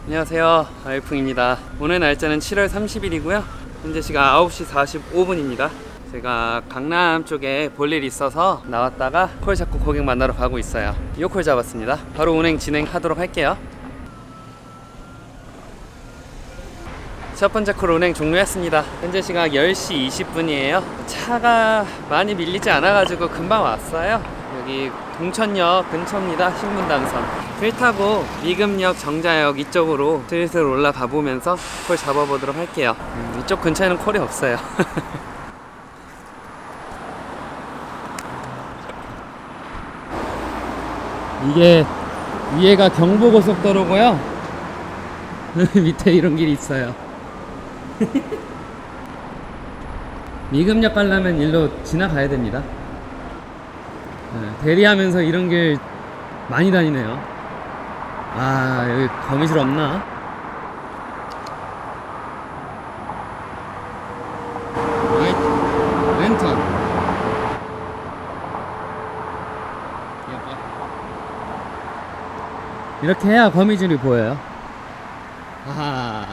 안녕하세요, 아이풍입니다. 오늘 날짜는 7월 30일이고요 현재 시간 9시 45분입니다 제가 강남 쪽에 볼 일이 있어서 나왔다가 콜 잡고 고객 만나러 가고 있어요. 이 콜 잡았습니다. 바로 운행 진행하도록 할게요. 첫 번째 콜 운행 종료했습니다. 현재 시각 10시 20분이에요 차가 많이 밀리지 않아가지고 금방 왔어요. 여기 동천역 근처입니다. 신분당선 길 타고 미금역 정자역 이쪽으로 슬슬 올라가 보면서 콜 잡아보도록 할게요. 이쪽 근처에는 콜이 없어요. 이게 위에가 경부고속도로고요 밑에 이런 길이 있어요. 미금역 가려면 일로 지나가야 됩니다. 대리하면서 이런 길 많이 다니네요. 아, 여기 거미줄 없나? 랜턴 이렇게 해야 거미줄이 보여요. 아하.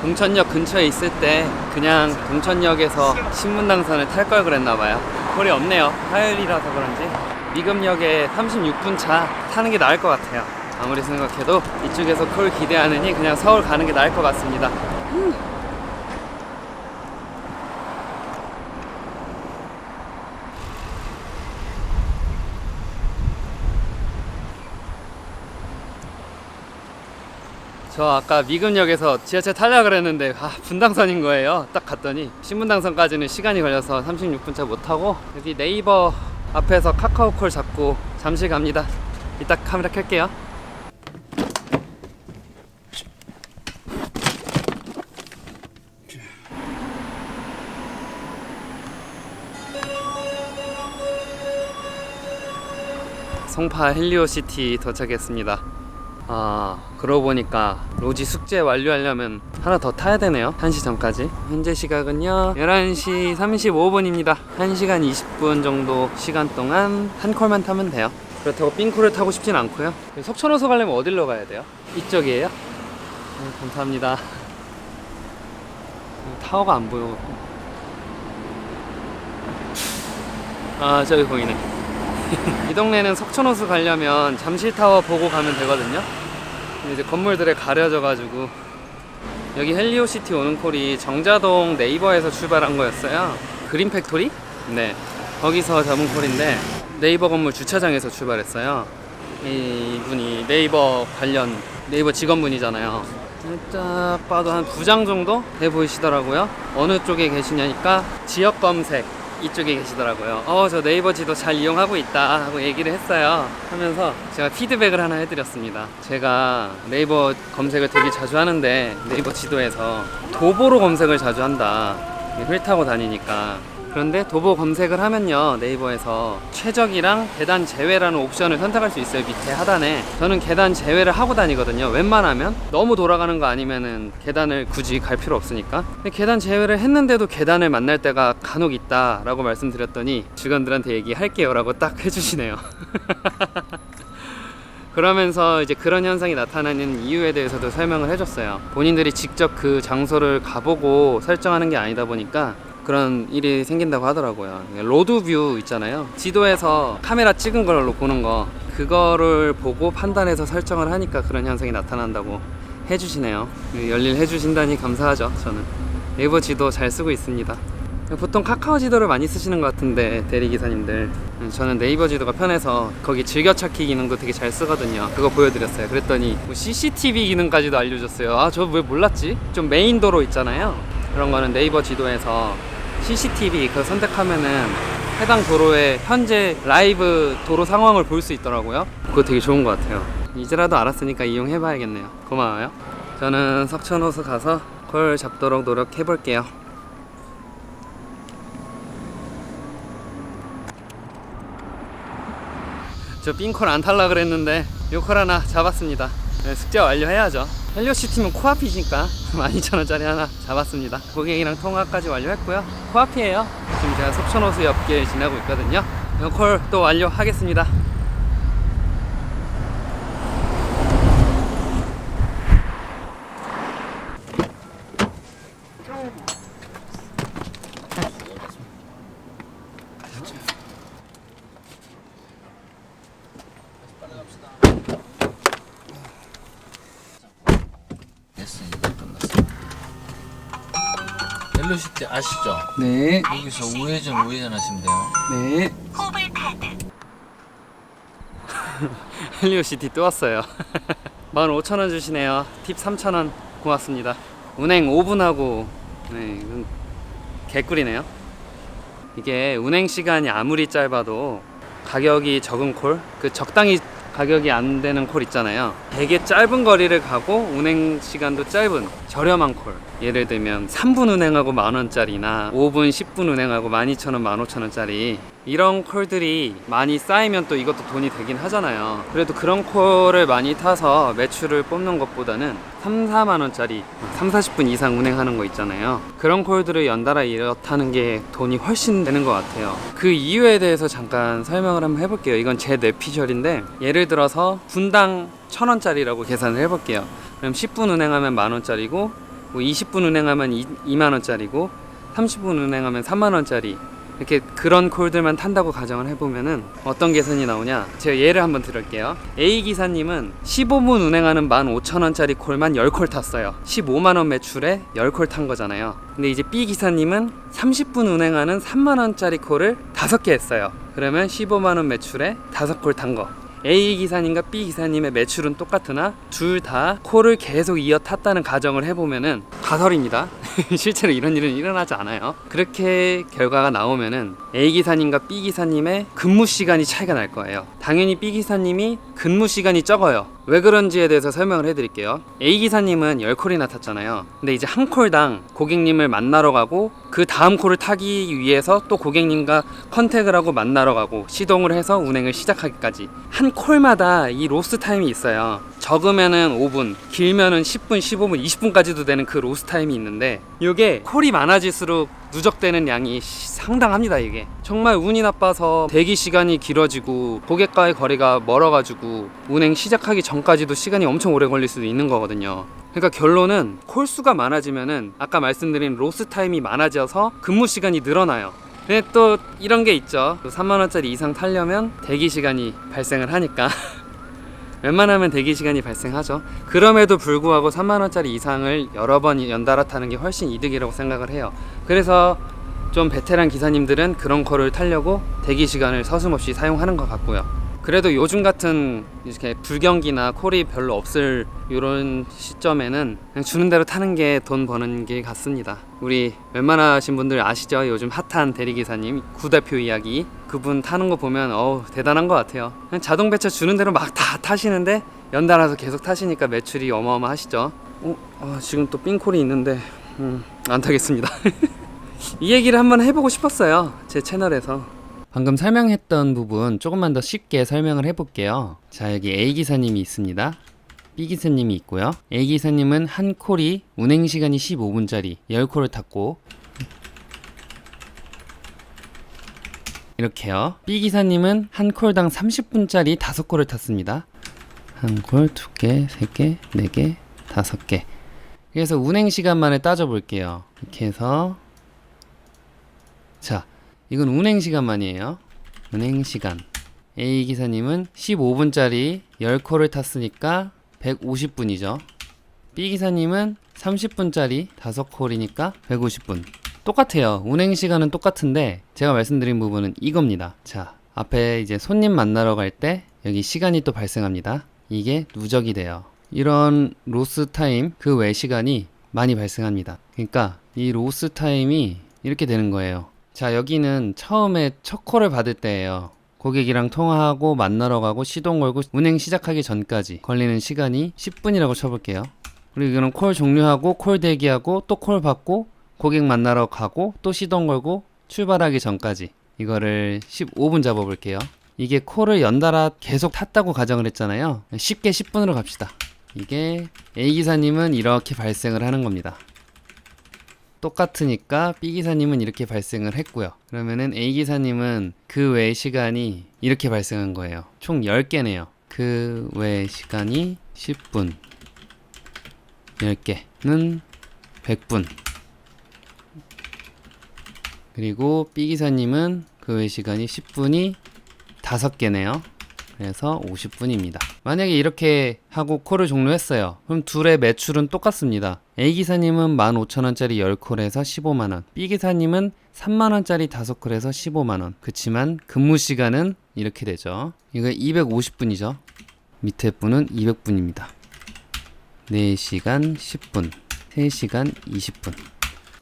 동천역 근처에 있을 때 그냥 동천역에서 신분당선을 탈 걸 그랬나봐요. 콜이 없네요. 화요일이라서 그런지 미금역에 36분 차 타는 게 나을 것 같아요. 아무리 생각해도 이쪽에서 콜 기대하느니 그냥 서울 가는 게 나을 것 같습니다. 저 아까 미금역에서 지하철 타려고 그랬는데 분당선인 거예요. 딱 갔더니 신분당선까지는 시간이 걸려서 36분 차 못 타고 여기 네이버 앞에서 카카오콜 잡고 잠실 갑니다. 이따 카메라 켤게요. 송파 헬리오시티 도착했습니다. 그러고 보니까 로지 숙제 완료하려면 하나 더 타야 되네요. 1시 전까지. 현재 시각은요 11시 35분입니다 1시간 20분 정도 시간 동안 한 콜만 타면 돼요. 그렇다고 삥콜을 타고 싶진 않고요. 석촌호수 가려면 어디로 가야 돼요? 이쪽이에요? 감사합니다. 타워가 안 보여. 저기 보이네. 이 동네는 석촌호수 가려면 잠실타워 보고 가면 되거든요. 근데 이제 건물들에 가려져 가지고 여기 헬리오시티 오는 콜이 정자동 네이버에서 출발한 거였어요. 그린팩토리? 네, 거기서 잡은 콜인데 네이버 건물 주차장에서 출발했어요. 이분이 네이버 관련 네이버 직원분이잖아요. 딱 봐도 한 2장 정도 돼 보이시더라고요. 어느 쪽에 계시냐니까 지역 검색 이쪽에 계시더라고요. 저 네이버 지도 잘 이용하고 있다 하고 얘기를 했어요. 하면서 제가 피드백을 하나 해드렸습니다. 제가 네이버 검색을 되게 자주 하는데 네이버 지도에서 도보로 검색을 자주 한다. 휠 타고 다니니까. 그런데 도보 검색을 하면요 네이버에서 최적이랑 계단 제외라는 옵션을 선택할 수 있어요. 밑에 하단에. 저는 계단 제외를 하고 다니거든요. 웬만하면 너무 돌아가는 거 아니면은 계단을 굳이 갈 필요 없으니까. 근데 계단 제외를 했는데도 계단을 만날 때가 간혹 있다 라고 말씀드렸더니 직원들한테 얘기할게요 라고 딱 해주시네요. 그러면서 이제 그런 현상이 나타나는 이유에 대해서도 설명을 해줬어요. 본인들이 직접 그 장소를 가보고 설정하는 게 아니다 보니까 그런 일이 생긴다고 하더라고요. 로드뷰 있잖아요. 지도에서 카메라 찍은 걸로 보는 거, 그거를 보고 판단해서 설정을 하니까 그런 현상이 나타난다고 해주시네요. 열일 해주신다니 감사하죠. 저는 네이버 지도 잘 쓰고 있습니다. 보통 카카오 지도를 많이 쓰시는 것 같은데 대리기사님들, 저는 네이버 지도가 편해서 거기 즐겨찾기 기능도 되게 잘 쓰거든요. 그거 보여드렸어요. 그랬더니 CCTV 기능까지도 알려줬어요. 저 왜 몰랐지? 좀 메인 도로 있잖아요. 그런 거는 네이버 지도에서 CCTV 그거 선택하면은 해당 도로의 현재 라이브 도로 상황을 볼 수 있더라고요. 그거 되게 좋은 것 같아요. 이제라도 알았으니까 이용해봐야겠네요. 고마워요. 저는 석촌호수 가서 콜 잡도록 노력해볼게요. 저 삥콜 안 탈라 그랬는데 요 콜 하나 잡았습니다. 숙제 완료해야죠. 헬리오시티면 코앞이니까 12,000원짜리 하나 잡았습니다. 고객이랑 통화까지 완료했고요. 코앞이에요. 지금 제가 속초노수 옆길 지나고 있거든요. 콜 또 완료하겠습니다. 헬로시티 아시죠? 네. 여기서 우회전 하시면 돼요. 네. 헬리오시티 또 왔어요. 15,000원 주시네요. 팁 3,000원 고맙습니다. 운행 5분 하고 이건 개꿀이네요. 이게 운행 시간이 아무리 짧아도 가격이 적은 콜, 그 적당히 가격이 안 되는 콜 있잖아요. 되게 짧은 거리를 가고 운행 시간도 짧은 저렴한 콜, 예를 들면 3분 운행하고 10,000원짜리나 5분 10분 운행하고 12,000원 15,000원짜리 이런 콜들이 많이 쌓이면 또 이것도 돈이 되긴 하잖아요. 그래도 그런 콜을 많이 타서 매출을 뽑는 것보다는 3, 4만원짜리 3, 40분 이상 운행하는 거 있잖아요. 그런 콜들을 연달아 이렇다는 게 돈이 훨씬 되는 것 같아요. 그 이유에 대해서 잠깐 설명을 한번 해볼게요. 이건 제 뇌피셜인데, 예를 들어서 분당 1,000원짜리라고 계산을 해볼게요. 그럼 10분 운행하면 10,000원짜리고, 뭐 20분 운행하면 2만원짜리고, 30분 운행하면 3만원짜리, 이렇게 그런 콜들만 탄다고 가정을 해보면은 어떤 계산이 나오냐, 제가 예를 한번 들을게요. A 기사님은 15분 운행하는 15,000원짜리 콜만 10콜 탔어요. 15만원 매출에 10콜 탄 거잖아요. 근데 이제 B 기사님은 30분 운행하는 3만원짜리 콜을 5개 했어요. 그러면 15만원 매출에 5콜 탄 거. A 기사님과 B 기사님의 매출은 똑같으나 둘 다 콜을 계속 이어 탔다는 가정을 해보면은 가설입니다. 실제로 이런 일은 일어나지 않아요. 그렇게 결과가 나오면은 A 기사님과 B 기사님의 근무 시간이 차이가 날 거예요. 당연히 B 기사님이 근무 시간이 적어요. 왜 그런지에 대해서 설명을 해드릴게요. A 기사님은 10콜이나 탔잖아요. 근데 이제 한 콜당 고객님을 만나러 가고 그 다음 콜을 타기 위해서 또 고객님과 컨택을 하고 만나러 가고 시동을 해서 운행을 시작하기까지 한 콜마다 이 로스 타임이 있어요. 적으면은 5분, 길면은 10분, 15분, 20분까지도 되는 그 로스 타임이 있는데, 이게 콜이 많아질수록 누적되는 양이 상당합니다. 이게 정말 운이 나빠서 대기 시간이 길어지고 고객과의 거리가 멀어가지고 운행 시작하기 전까지도 시간이 엄청 오래 걸릴 수도 있는 거거든요. 그러니까 결론은 콜수가 많아지면은 아까 말씀드린 로스 타임이 많아져서 근무 시간이 늘어나요. 근데 또 이런 게 있죠. 3만원짜리 이상 타려면 대기 시간이 발생을 하니까 웬만하면 대기 시간이 발생하죠. 그럼에도 불구하고 3만원짜리 이상을 여러 번 연달아 타는 게 훨씬 이득이라고 생각을 해요. 그래서 좀 베테랑 기사님들은 그런 거를 타려고 대기 시간을 서슴없이 사용하는 것 같고요. 그래도 요즘 같은 이렇게 불경기나 콜이 별로 없을 이런 시점에는 그냥 주는 대로 타는 게 돈 버는 길 같습니다. 우리 웬만하신 분들 아시죠? 요즘 핫한 대리기사님 구대표 이야기, 그분 타는 거 보면 대단한 것 같아요. 그냥 자동 배차 주는 대로 막 다 타시는데 연달아서 계속 타시니까 매출이 어마어마하시죠. 지금 또 삥콜이 있는데 안 타겠습니다. 이 얘기를 한번 해보고 싶었어요, 제 채널에서. 방금 설명했던 부분 조금만 더 쉽게 설명을 해볼게요. 자, 여기 A 기사님이 있습니다. B 기사님이 있고요. A 기사님은 한 콜이 운행 시간이 15분짜리 10콜을 탔고, 이렇게요. B 기사님은 한 콜당 30분짜리 5콜을 탔습니다. 한 콜, 2개, 3개, 4개, 5개. 그래서 운행 시간만을 따져볼게요. 이렇게 해서, 자, 이건 운행 시간만이에요. 운행 시간. A 기사님은 15분짜리 10콜을 탔으니까 150분이죠. B 기사님은 30분짜리 5콜이니까 150분. 똑같아요. 운행 시간은 똑같은데 제가 말씀드린 부분은 이겁니다. 자, 앞에 이제 손님 만나러 갈 때 여기 시간이 또 발생합니다. 이게 누적이 돼요. 이런 로스 타임, 그 외 시간이 많이 발생합니다. 그러니까 이 로스 타임이 이렇게 되는 거예요. 자, 여기는 처음에 첫 콜을 받을 때예요. 고객이랑 통화하고 만나러 가고 시동 걸고 운행 시작하기 전까지 걸리는 시간이 10분이라고 쳐볼게요. 그리고 이거는 콜 종료하고 콜 대기하고 또 콜 받고 고객 만나러 가고 또 시동 걸고 출발하기 전까지, 이거를 15분 잡아볼게요. 이게 콜을 연달아 계속 탔다고 가정을 했잖아요. 쉽게 10분으로 갑시다. 이게 A기사님은 이렇게 발생을 하는 겁니다. 똑같으니까 B기사님은 이렇게 발생을 했고요. 그러면은 A기사님은 그 외 시간이 이렇게 발생한 거예요. 총 10개네요. 그 외 시간이 10분, 10개는 100분. 그리고 B기사님은 그 외 시간이 10분이 5개네요. 그래서 50분입니다. 만약에 이렇게 하고 콜을 종료했어요. 그럼 둘의 매출은 똑같습니다. A기사님은 15,000원짜리 10콜에서 15만원, B기사님은 3만원짜리 5콜에서 15만원. 그치만 근무 시간은 이렇게 되죠. 이거 250분이죠. 밑에 분은 200분입니다. 4시간 10분, 3시간 20분.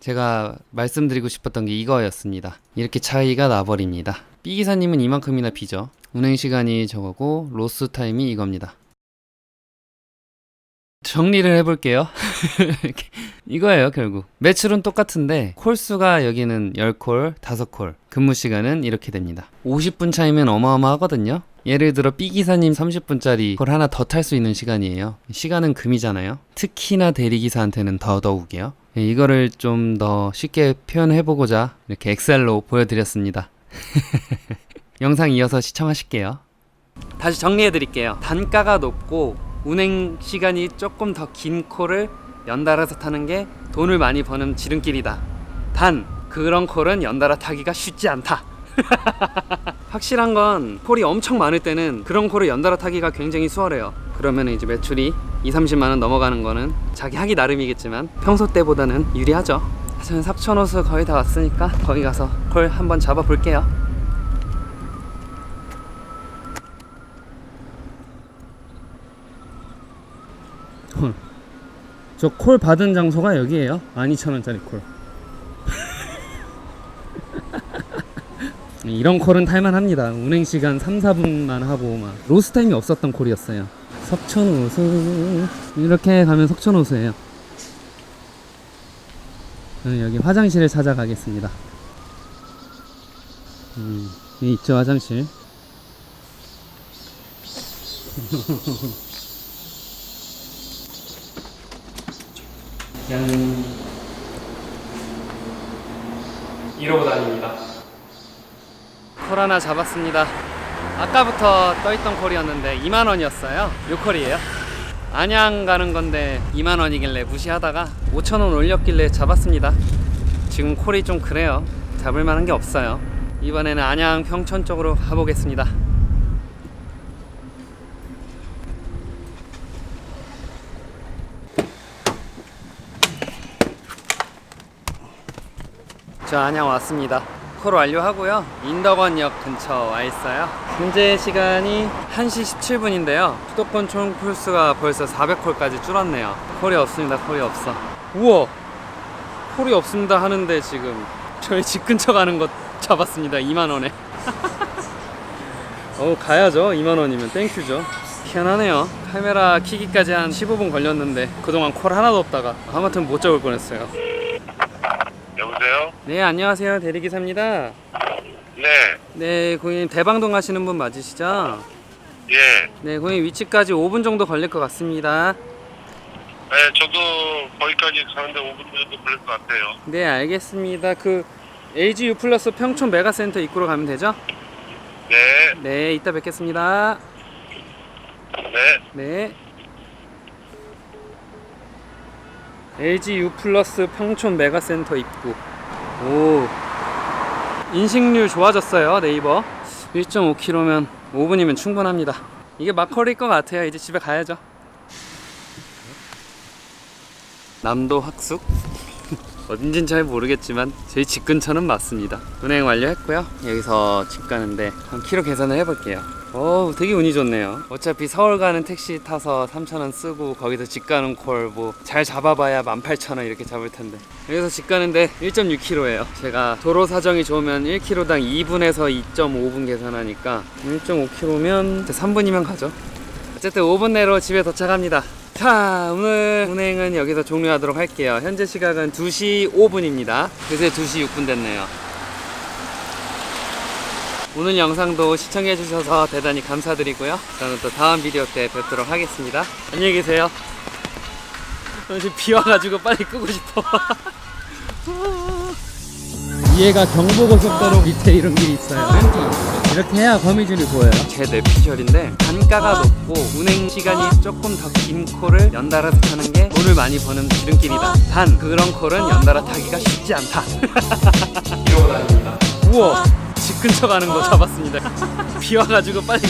제가 말씀드리고 싶었던 게 이거였습니다. 이렇게 차이가 나버립니다. B기사님은 이만큼이나 비죠. 운행 시간이 저거고 로스 타임이 이겁니다. 정리를 해볼게요. 이거예요 결국. 매출은 똑같은데 콜수가 여기는 10콜, 5콜, 근무 시간은 이렇게 됩니다. 50분 차이면 어마어마하거든요. 예를 들어 B기사님 30분짜리 콜 하나 더 탈 수 있는 시간이에요. 시간은 금이잖아요. 특히나 대리기사한테는 더더욱이요. 이거를 좀 더 쉽게 표현해보고자 이렇게 엑셀로 보여드렸습니다. 영상 이어서 시청하실게요. 다시 정리해드릴게요. 단가가 높고 운행 시간이 조금 더 긴 콜을 연달아서 타는 게 돈을 많이 버는 지름길이다. 단 그런 콜은 연달아 타기가 쉽지 않다. 확실한 건 콜이 엄청 많을 때는 그런 콜을 연달아 타기가 굉장히 수월해요. 그러면 이제 매출이 2-30만원 넘어가는 거는 자기 하기 나름이겠지만 평소 때보다는 유리하죠. 저는 석촌호수 거의 다 왔으니까 거기 가서 콜 한번 잡아볼게요. 저 콜 받은 장소가 여기에요. 12,000원짜리 콜. 이런 콜은 탈만합니다. 운행시간 3-4분만 하고 막 로스타임이 없었던 콜이었어요. 석촌호수. 이렇게 가면 석촌호수예요. 저는 여기 화장실을 찾아가겠습니다. 여기 있죠 화장실. 짠. 이러고 다닙니다. 콜 하나 잡았습니다. 아까부터 떠있던 콜이었는데 2만원이었어요. 요 콜이에요. 안양 가는 건데 2만원이길래 무시하다가 5,000원 올렸길래 잡았습니다. 지금 콜이 좀 그래요. 잡을 만한 게 없어요. 이번에는 안양 평촌 쪽으로 가보겠습니다. 저 안양 왔습니다. 콜 완료하고요. 인덕원역 근처 와 있어요. 현재 시간이 1시 17분인데요. 수도권 총 콜수가 벌써 400콜까지 줄었네요. 콜이 없습니다. 콜이 없어. 우와! 콜이 없습니다 하는데 지금 저희 집 근처 가는 거 잡았습니다. 2만원에. 가야죠. 2만원이면 땡큐죠. 희한하네요. 카메라 키기까지 한 15분 걸렸는데 그동안 콜 하나도 없다가 아무튼 못 잡을 뻔했어요. 여보세요? 네, 안녕하세요. 대리기사입니다. 네, 네, 고객님 대방동 가시는 분 맞으시죠? 예. 네, 고객님 위치까지 5분 정도 걸릴 것 같습니다. 네, 저도 거기까지 가는데 5분 정도 걸릴 것 같아요. 네, 알겠습니다. 그 LG U 플러스 평촌 메가센터 입구로 가면 되죠? 네, 네, 이따 뵙겠습니다. 네. 네. LG U 플러스 평촌 메가센터 입구. 오, 인식률 좋아졌어요. 네이버 1.5km면 5분이면 충분합니다. 이게 막걸리일 것 같아요. 이제 집에 가야죠. 남도 학숙? 어딘진 잘 모르겠지만 저희 집 근처는 맞습니다. 운행 완료했고요. 여기서 집 가는데 한 키로 계산을 해볼게요. 되게 운이 좋네요. 어차피 서울 가는 택시 타서 3,000원 쓰고 거기서 집 가는 콜 뭐 잘 잡아봐야 18,000원 이렇게 잡을 텐데 여기서 집 가는데 1.6km예요. 제가 도로 사정이 좋으면 1km당 2분에서 2.5분 계산하니까 1.5km면 3분이면 가죠. 어쨌든 5분 내로 집에 도착합니다. 자, 오늘 운행은 여기서 종료하도록 할게요. 현재 시각은 2시 5분입니다. 그새 2시 6분 됐네요. 오늘 영상도 시청해주셔서 대단히 감사드리고요. 저는 또 다음 비디오 때 뵙도록 하겠습니다. 안녕히 계세요. 지금 비 와가지고 빨리 끄고 싶어. 위에가 경부고속도로 밑에 이런 길이 있어요. 이렇게 해야 거미줄이 보여요. 제 뇌피셜인데 단가가 높고 운행 시간이 조금 더 긴 콜을 연달아서 타는 게 돈을 많이 버는 지름길이다. 단 그런 콜은 연달아 타기가 쉽지 않다. 이러고 다닙니다. 우와, 집 근처 가는 거 잡았습니다. 비 와가지고 빨리